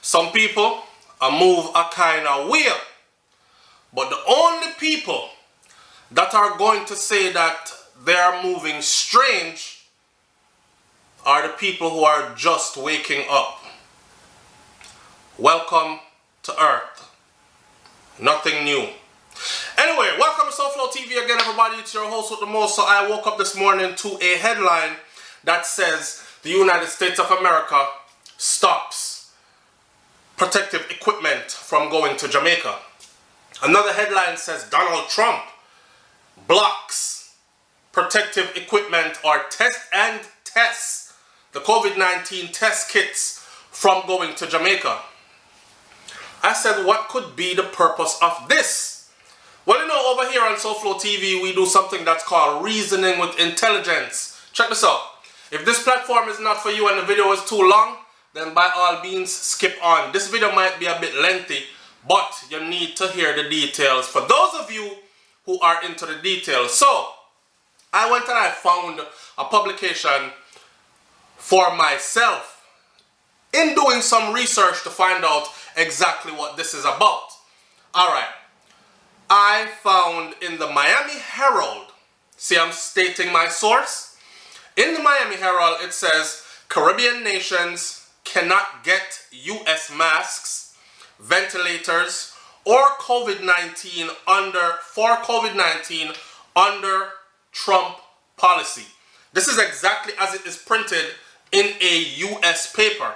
Some people move a kind of way, but the only people that are going to say that they are moving strange are the people who are just waking up. Welcome to Earth. Nothing new. Anyway, welcome to SouFLoTV again, everybody. It's your host with the most. So I woke up this morning to a headline that says the United States of America stops protective equipment from going to Jamaica. Another headline says Donald Trump blocks protective equipment or tests the COVID-19 test kits from going to Jamaica. I said, what could be the purpose of this? Well, you know, over here on SouFLoTV, we do something that's called reasoning with intelligence. Check this out. If this platform is not for you and the video is too long, then by all means, skip on. This video might be a bit lengthy, but you need to hear the details for those of you who are into the details. So, I went and I found a publication for myself in doing some research to find out exactly what this is about. Alright, I found in the Miami Herald, see, I'm stating my source. In the Miami Herald, it says Caribbean nations cannot get U.S. masks, ventilators, or COVID-19 under Trump policy. This is exactly as it is printed in a U.S. paper.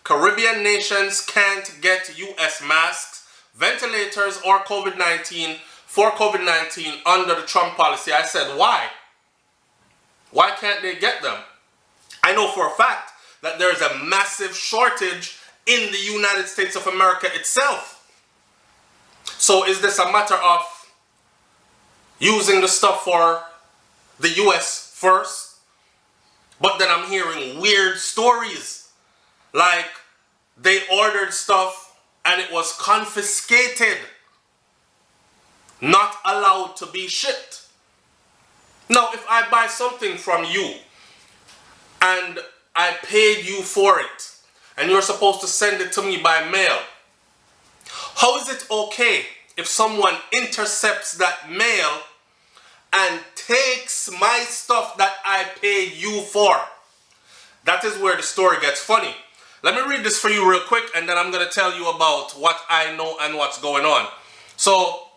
Caribbean nations can't get U.S. masks, ventilators, or COVID-19 under the Trump policy. I said, why? Why can't they get them? I know for a fact that there is a massive shortage in the United States of America itself. So is this a matter of using the stuff for the US first? But then I'm hearing weird stories like they ordered stuff and it was confiscated, not allowed to be shipped. Now, if I buy something from you and I paid you for it and you're supposed to send it to me by mail, how is it okay if someone intercepts that mail and takes my stuff that I paid you for? That is where the story gets funny. Let me read this for you real quick and then I'm going to tell you about what I know and what's going on. So,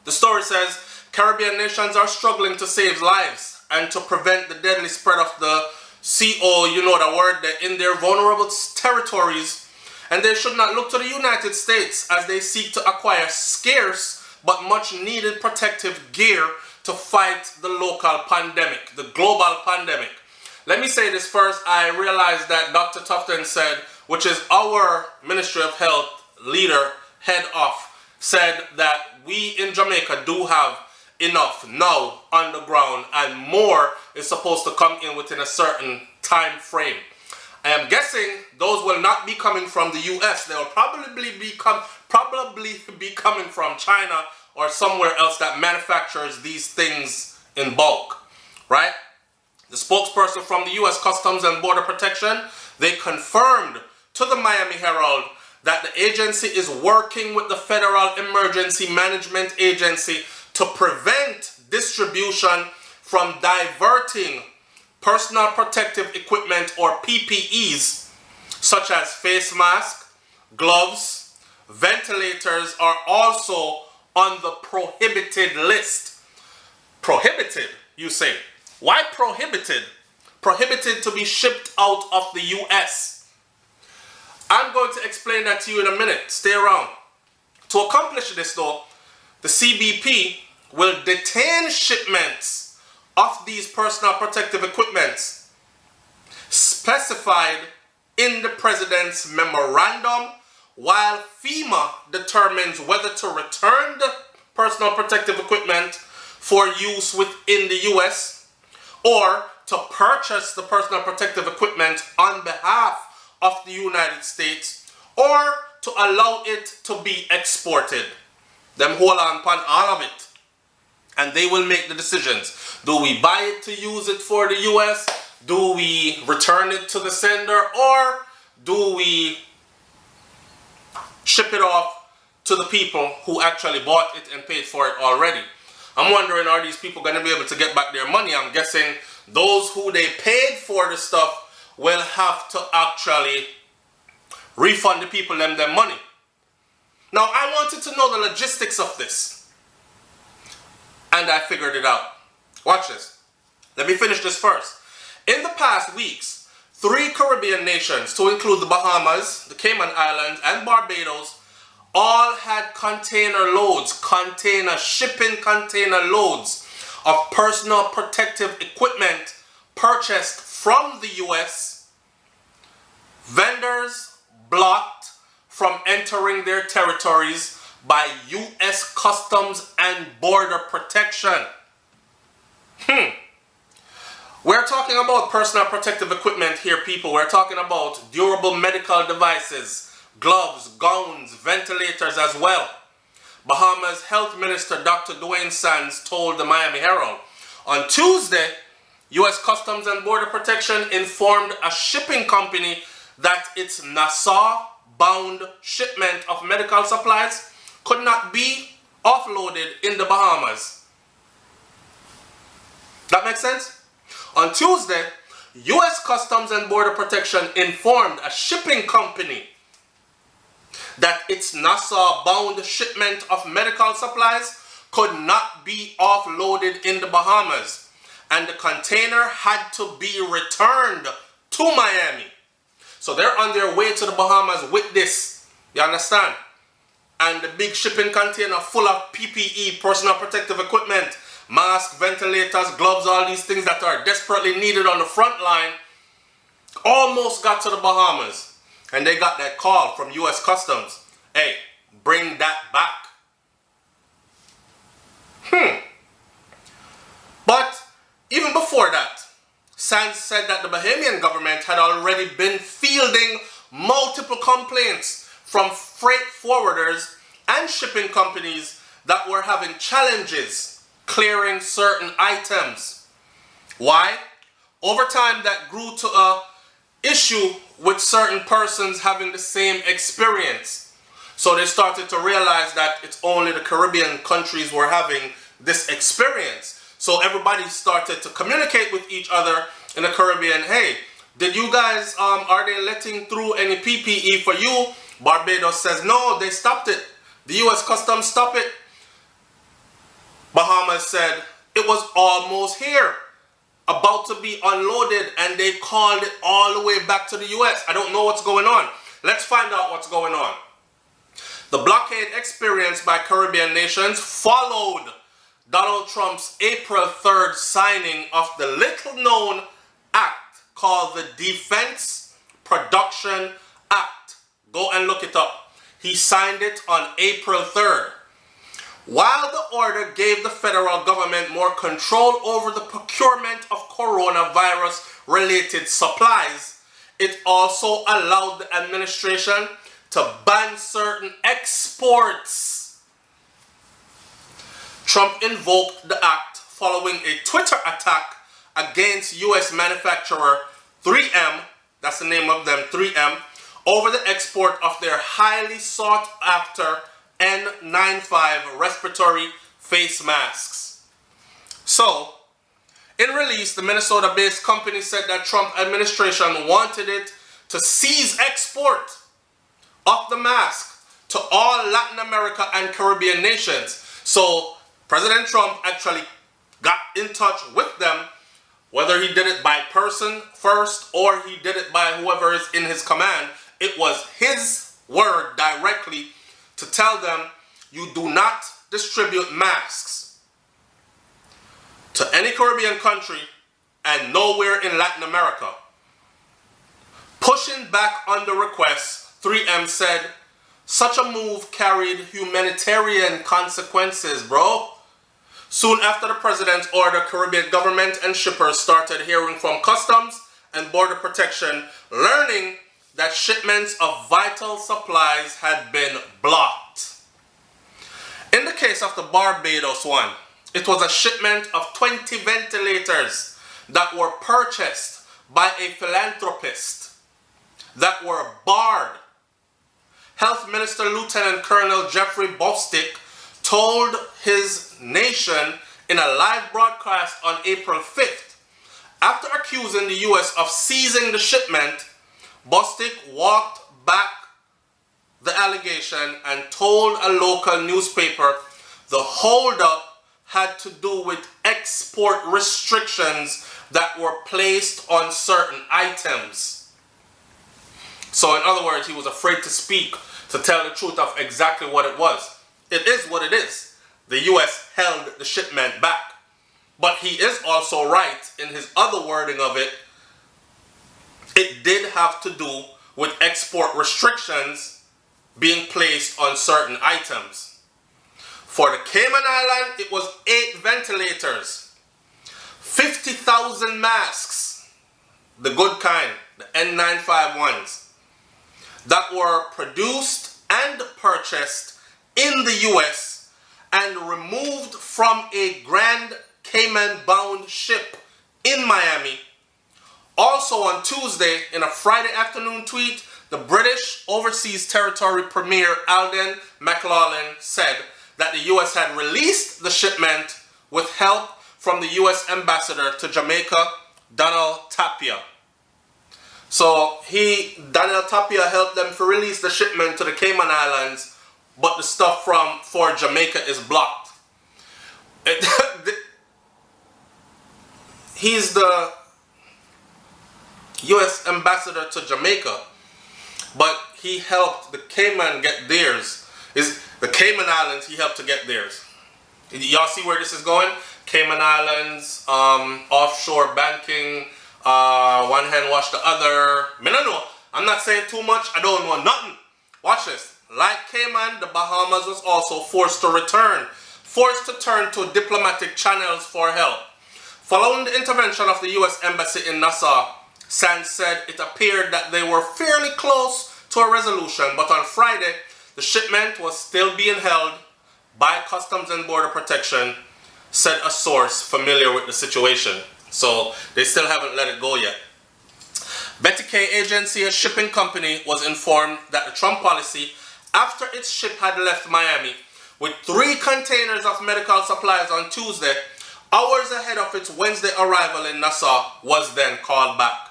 the story says, Caribbean nations are struggling to save lives and to prevent the deadly spread of the CO, you know the word, in their vulnerable territories, and they should not look to the United States as they seek to acquire scarce but much needed protective gear to fight the local pandemic, the global pandemic. Let me say this first. I realized that Dr. Tufton said, which is our Ministry of Health leader, head off, said that we in Jamaica do have enough now on the ground and more is supposed to come in within a certain time frame. I am guessing those will not be coming from the US. They will probably be coming from China or somewhere else that manufactures these things in bulk, right? The spokesperson from the US Customs and Border Protection, they confirmed to the Miami Herald that the agency is working with the Federal Emergency Management Agency to prevent distribution from diverting personal protective equipment or PPEs such as face masks, gloves, ventilators are also on the prohibited list. Prohibited, you say? Why prohibited? Prohibited to be shipped out of the US. I'm going to explain that to you in a minute. Stay around. To accomplish this though, the CBP will detain shipments of these personal protective equipment specified in the President's memorandum while FEMA determines whether to return the personal protective equipment for use within the US or to purchase the personal protective equipment on behalf of the United States or to allow it to be exported. Them hold on upon all of it. And they will make the decisions. Do we buy it to use it for the US? Do we return it to the sender? Or do we ship it off to the people who actually bought it and paid for it already. I'm wondering, are these people going to be able to get back their money? I'm guessing those who they paid for the stuff will have to actually refund the people them their money. Now, I wanted to know the logistics of this, and I figured it out. Watch this. Let me finish this first. In the past weeks, 3 Caribbean nations, to include the Bahamas, the Cayman Islands, and Barbados, all had shipping container loads of personal protective equipment purchased from the US. Vendors blocked from entering their territories by US Customs and Border Protection. We're talking about personal protective equipment here, people. We're talking about durable medical devices, gloves, gowns, ventilators as well. Bahamas Health Minister Dr. Dwayne Sands told the Miami Herald on Tuesday, U.S. Customs and Border Protection informed a shipping company that its Nassau-bound shipment of medical supplies could not be offloaded in the Bahamas. That makes sense? On Tuesday, U.S. Customs and Border Protection informed a shipping company that its Nassau-bound shipment of medical supplies could not be offloaded in the Bahamas, and the container had to be returned to Miami. So they're on their way to the Bahamas with this, you understand? And the big shipping container full of PPE, personal protective equipment, masks, ventilators, gloves, all these things that are desperately needed on the front line, almost got to the Bahamas. And they got that call from U.S. Customs. Hey, bring that back. But even before that, Sands said that the Bahamian government had already been fielding multiple complaints from freight forwarders and shipping companies that were having challenges clearing certain items. Why? Over time, that grew to a issue with certain persons having the same experience. So they started to realize that it's only the Caribbean countries were having this experience. So everybody started to communicate with each other in the Caribbean. Hey, did you guys, are they letting through any PPE for you? Barbados says, no, they stopped it. The U.S. Customs stopped it. Bahamas said, it was almost here, about to be unloaded, and they called it all the way back to the U.S. I don't know what's going on. Let's find out what's going on. The blockade experienced by Caribbean nations followed Donald Trump's April 3rd signing of the little-known act called the Defense Production Act. Go and look it up. He signed it on April 3rd. While the order gave the federal government more control over the procurement of coronavirus-related supplies, it also allowed the administration to ban certain exports. Trump invoked the act following a Twitter attack against U.S. manufacturer 3M, that's the name of them, 3M, over the export of their highly sought-after N95 respiratory face masks. So, in release, the Minnesota-based company said that Trump administration wanted it to cease export of the mask to all Latin America and Caribbean nations. So, President Trump actually got in touch with them, whether he did it by person first or he did it by whoever is in his command. It was his word directly to tell them, you do not distribute masks to any Caribbean country and nowhere in Latin America. Pushing back on the request, 3M said, such a move carried humanitarian consequences, bro. Soon after the president's order, Caribbean government and shippers started hearing from Customs and Border Protection, learning that shipments of vital supplies had been blocked. In the case of the Barbados one, it was a shipment of 20 ventilators that were purchased by a philanthropist that were barred. Health Minister Lieutenant Colonel Jeffrey Bostic told his nation in a live broadcast on April 5th. After accusing the U.S. of seizing the shipment, Bostic walked back the allegation and told a local newspaper the holdup had to do with export restrictions that were placed on certain items. So in other words, he was afraid to speak, to tell the truth of exactly what it was. It is what it is. The U.S. held the shipment back. But he is also right in his other wording of it. It did have to do with export restrictions being placed on certain items. For the Cayman Island, it was 8 ventilators, 50,000 masks, the good kind, the N95 that were produced and purchased in the U.S. and removed from a Grand Cayman-bound ship in Miami. Also on Tuesday, in a Friday afternoon tweet, the British Overseas Territory Premier Alden McLaughlin said that the U.S. had released the shipment with help from the U.S. Ambassador to Jamaica, Daniel Tapia. So Daniel Tapia helped them to release the shipment to the Cayman Islands, but the stuff for Jamaica is blocked. He's the U.S. Ambassador to Jamaica, but he helped the Cayman get theirs. The Cayman Islands, he helped to get theirs. Y'all see where this is going? Cayman Islands, offshore banking, one hand wash the other. I don't know. I'm not saying too much. I don't know nothing. Watch this. Like Cayman, the Bahamas was also forced to turn to diplomatic channels for help. Following the intervention of the U.S. Embassy in Nassau, Sands said it appeared that they were fairly close to a resolution, but on Friday, the shipment was still being held by Customs and Border Protection, said a source familiar with the situation. So they still haven't let it go yet. Betty K Agency, a shipping company, was informed that the Trump policy, after its ship had left Miami with 3 containers of medical supplies on Tuesday, hours ahead of its Wednesday arrival in Nassau, was then called back.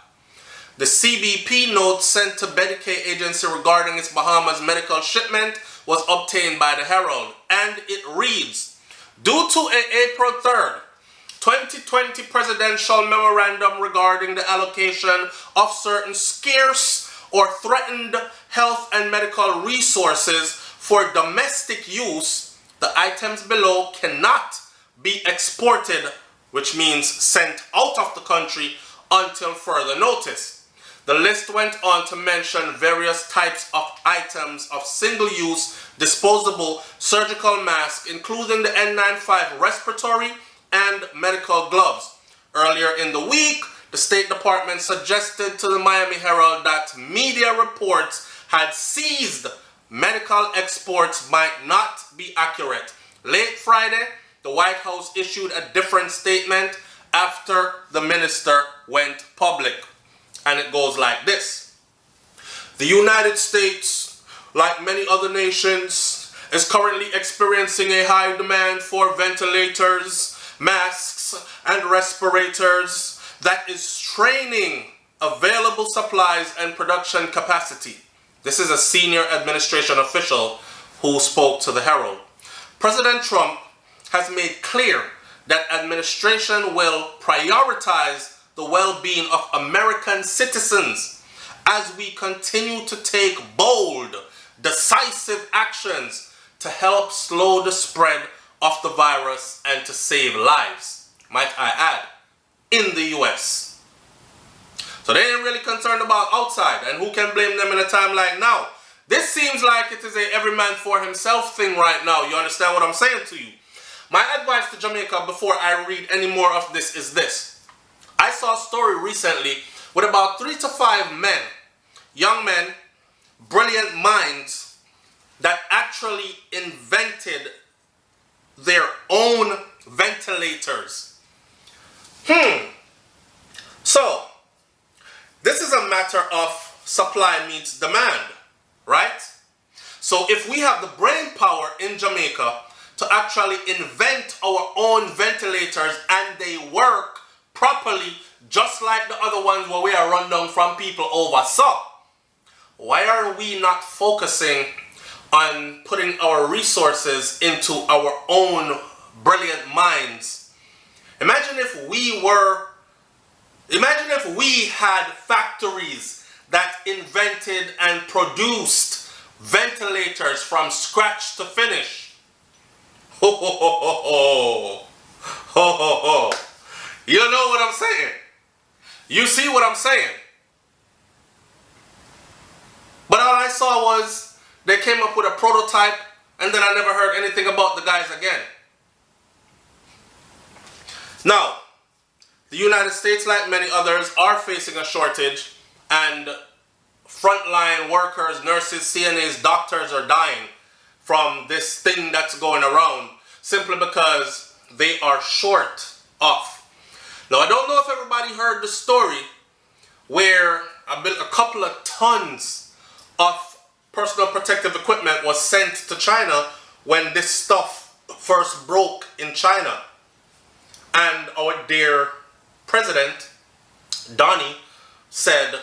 The CBP note sent to Betty K Agency regarding its Bahamas medical shipment was obtained by the Herald, and it reads, due to an April 3rd, 2020 presidential memorandum regarding the allocation of certain scarce or threatened health and medical resources for domestic use, the items below cannot be exported, which means sent out of the country, until further notice. The list went on to mention various types of items of single-use, disposable surgical masks, including the N95 respiratory and medical gloves. Earlier in the week, the State Department suggested to the Miami Herald that media reports had seized medical exports might not be accurate. Late Friday, the White House issued a different statement after the minister went public. And it goes like this. The United States, like many other nations, is currently experiencing a high demand for ventilators, masks, and respirators that is straining available supplies and production capacity. This is a senior administration official who spoke to the Herald. President Trump has made clear that administration will prioritize the well-being of American citizens as we continue to take bold, decisive actions to help slow the spread of the virus and to save lives, might I add, in the U.S. So they ain't really concerned about outside, and who can blame them in a time like now? This seems like it is a every man for himself thing right now. You understand what I'm saying to you? My advice to Jamaica before I read any more of this is this. I saw a story recently with about 3 to 5 men, young men, brilliant minds, that actually invented their own ventilators. So, this is a matter of supply meets demand, right? So if we have the brain power in Jamaica to actually invent our own ventilators and they work properly, just like the other ones where we are run down from people over, so why are we not focusing on putting our resources into our own brilliant minds? Imagine if we had factories that invented and produced ventilators from scratch to finish. Ho ho ho ho ho. Ho ho ho. You know what I'm saying? You see what I'm saying? But all I saw was they came up with a prototype and then I never heard anything about the guys again. Now, the United States, like many others, are facing a shortage, and frontline workers, nurses, CNAs, doctors are dying from this thing that's going around simply because they are short of. Now, I don't know if everybody heard the story where a couple of tons of personal protective equipment was sent to China when this stuff first broke in China. And our dear president, Donnie, said,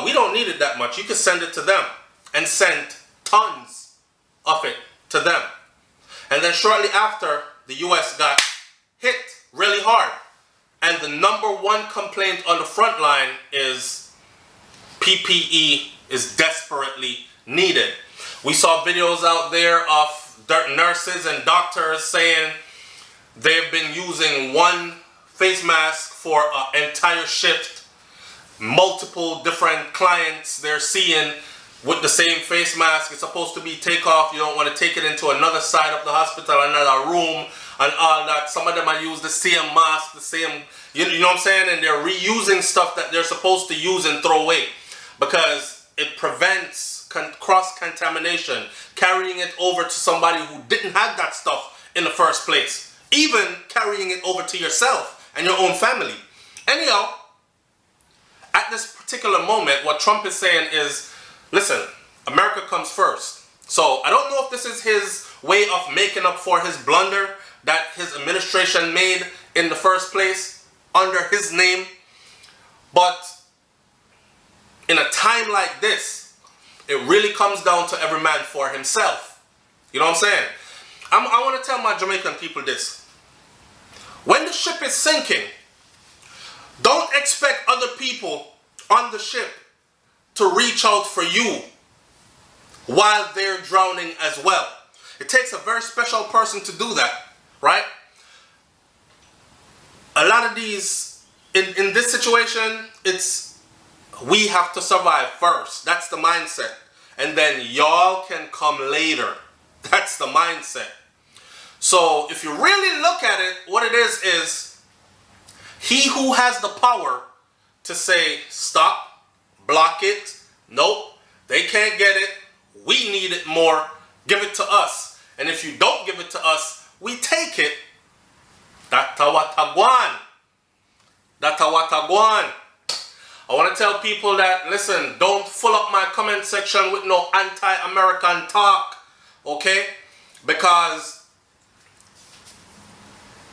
we don't need it that much. You can send it to them. And sent tons of it to them. And then shortly after, the US got hit really hard. And the number one complaint on the front line is PPE is desperately needed. We saw videos out there of nurses and doctors saying they've been using one face mask for an entire shift. Multiple different clients they're seeing with the same face mask. It's supposed to be take off. You don't want to take it into another side of the hospital, another room, and all that. Some of them are use the same mask, the same, you know what I'm saying? And they're reusing stuff that they're supposed to use and throw away because it prevents cross-contamination, carrying it over to somebody who didn't have that stuff in the first place. Even carrying it over to yourself and your own family. Anyhow, at this particular moment, what Trump is saying is, listen, America comes first. So I don't know if this is his way of making up for his blunder that his administration made in the first place under his name. But in a time like this, it really comes down to every man for himself. You know what I'm saying? I want to tell my Jamaican people this. When the ship is sinking, don't expect other people on the ship to reach out for you while they're drowning as well. It takes a very special person to do that, right? A lot of these, in this situation, it's we have to survive first. That's the mindset. And then y'all can come later. That's the mindset. So if you really look at it, what it is he who has the power to say, stop, block it, nope, they can't get it, we need it more, give it to us. And if you don't give it to us, we take it. Datawatagwan. Datawatagwan. I want to tell people that, listen, don't fill up my comment section with no anti-American talk, okay? Because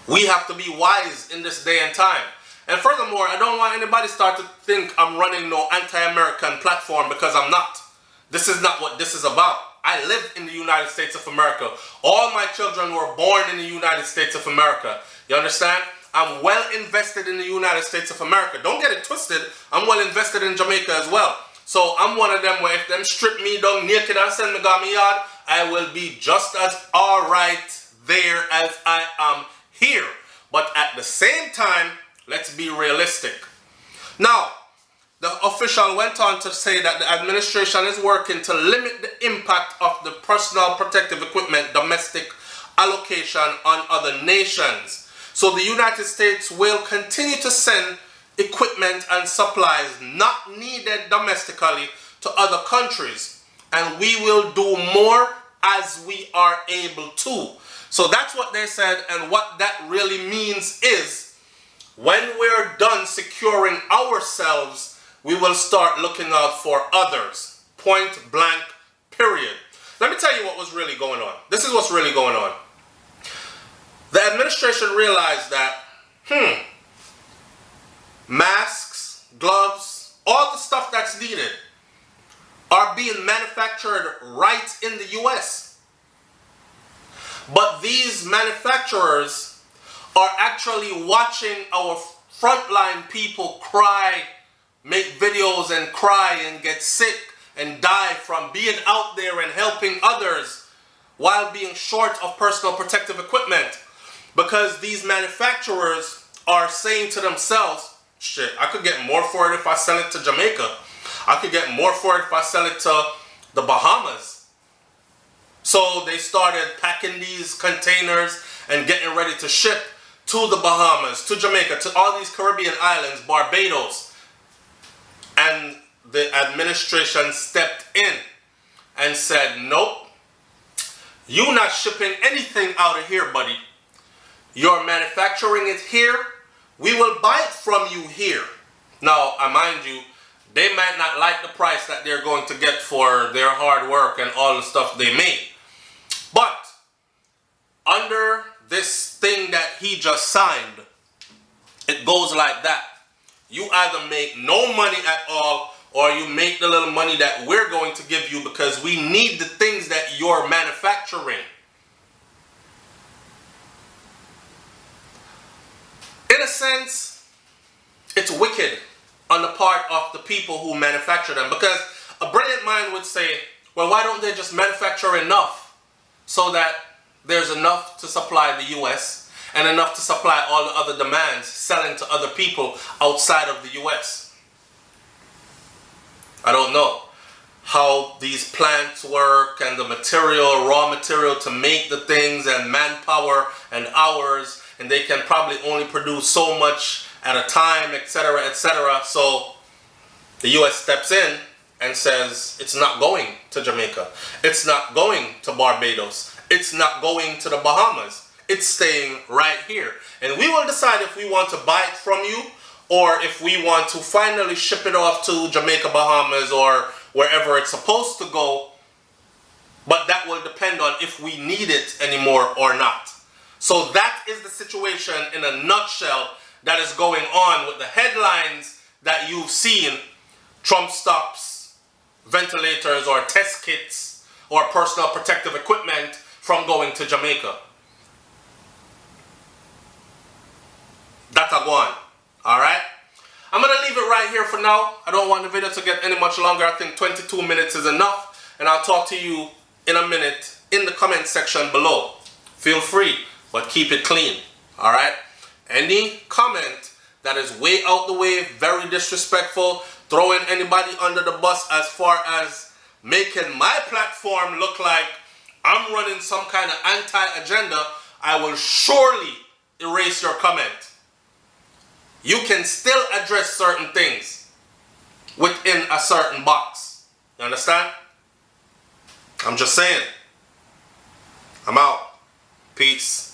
we have to be wise in this day and time. And furthermore, I don't want anybody to start to think I'm running no anti-American platform, because I'm not. This is not what this is about. I live in the United States of America. All my children were born in the United States of America. You understand? I'm well invested in the United States of America. Don't get it twisted. I'm well invested in Jamaica as well. So I'm one of them where if them strip me down naked and send me to my yard, I will be just as alright there as I am here. But at the same time, let's be realistic. Now, the official went on to say that the administration is working to limit the impact of the personal protective equipment domestic allocation on other nations. So the United States will continue to send equipment and supplies not needed domestically to other countries. And we will do more as we are able to. So that's what they said, and what that really means is when we're done securing ourselves, we will start looking out for others. Point blank, period. tell you what was really going on. This is what's really going on. The administration realized that, masks, gloves, all the stuff that's needed are being manufactured right in the US. But these manufacturers are actually watching our frontline people cry, make videos and cry and get sick and die from being out there and helping others while being short of personal protective equipment. Because these manufacturers are saying to themselves, shit, I could get more for it if I sell it to Jamaica. I could get more for it if I sell it to the Bahamas. So they started packing these containers and getting ready to ship to the Bahamas, to Jamaica, to all these Caribbean islands, Barbados. And the administration stepped in and said, nope, you're not shipping anything out of here, buddy. You're manufacturing it here. We will buy it from you here. Now, I mind you, they might not like the price that they're going to get for their hard work and all the stuff they made. But under this thing that he just signed, it goes like that. You either make no money at all, or you make the little money that we're going to give you because we need the things that you're manufacturing. In a sense, it's wicked on the part of the people who manufacture them, because a brilliant mind would say, well, why don't they just manufacture enough so that there's enough to supply the US and enough to supply all the other demands selling to other people outside of the US? I don't know how these plants work and the material, raw material to make the things, and manpower and hours, and they can probably only produce so much at a time, etc., etc. So the US steps in and says it's not going to Jamaica, it's not going to Barbados, it's not going to the Bahamas, it's staying right here. And we will decide if we want to buy it from you, or if we want to finally ship it off to Jamaica, Bahamas, or wherever it's supposed to go. But that will depend on if we need it anymore or not. So that is the situation in a nutshell that is going on with the headlines that you've seen. Trump stops ventilators or test kits or personal protective equipment from going to Jamaica. That's a go on. Alright? I'm going to leave it right here for now. I don't want the video to get any much longer. I think 22 minutes is enough. And I'll talk to you in a minute in the comment section below. Feel free, but keep it clean. Alright? Any comment that is way out the way, very disrespectful, throwing anybody under the bus as far as making my platform look like I'm running some kind of anti-agenda, I will surely erase your comment. You can still address certain things within a certain box. You understand? I'm just saying. I'm out. Peace.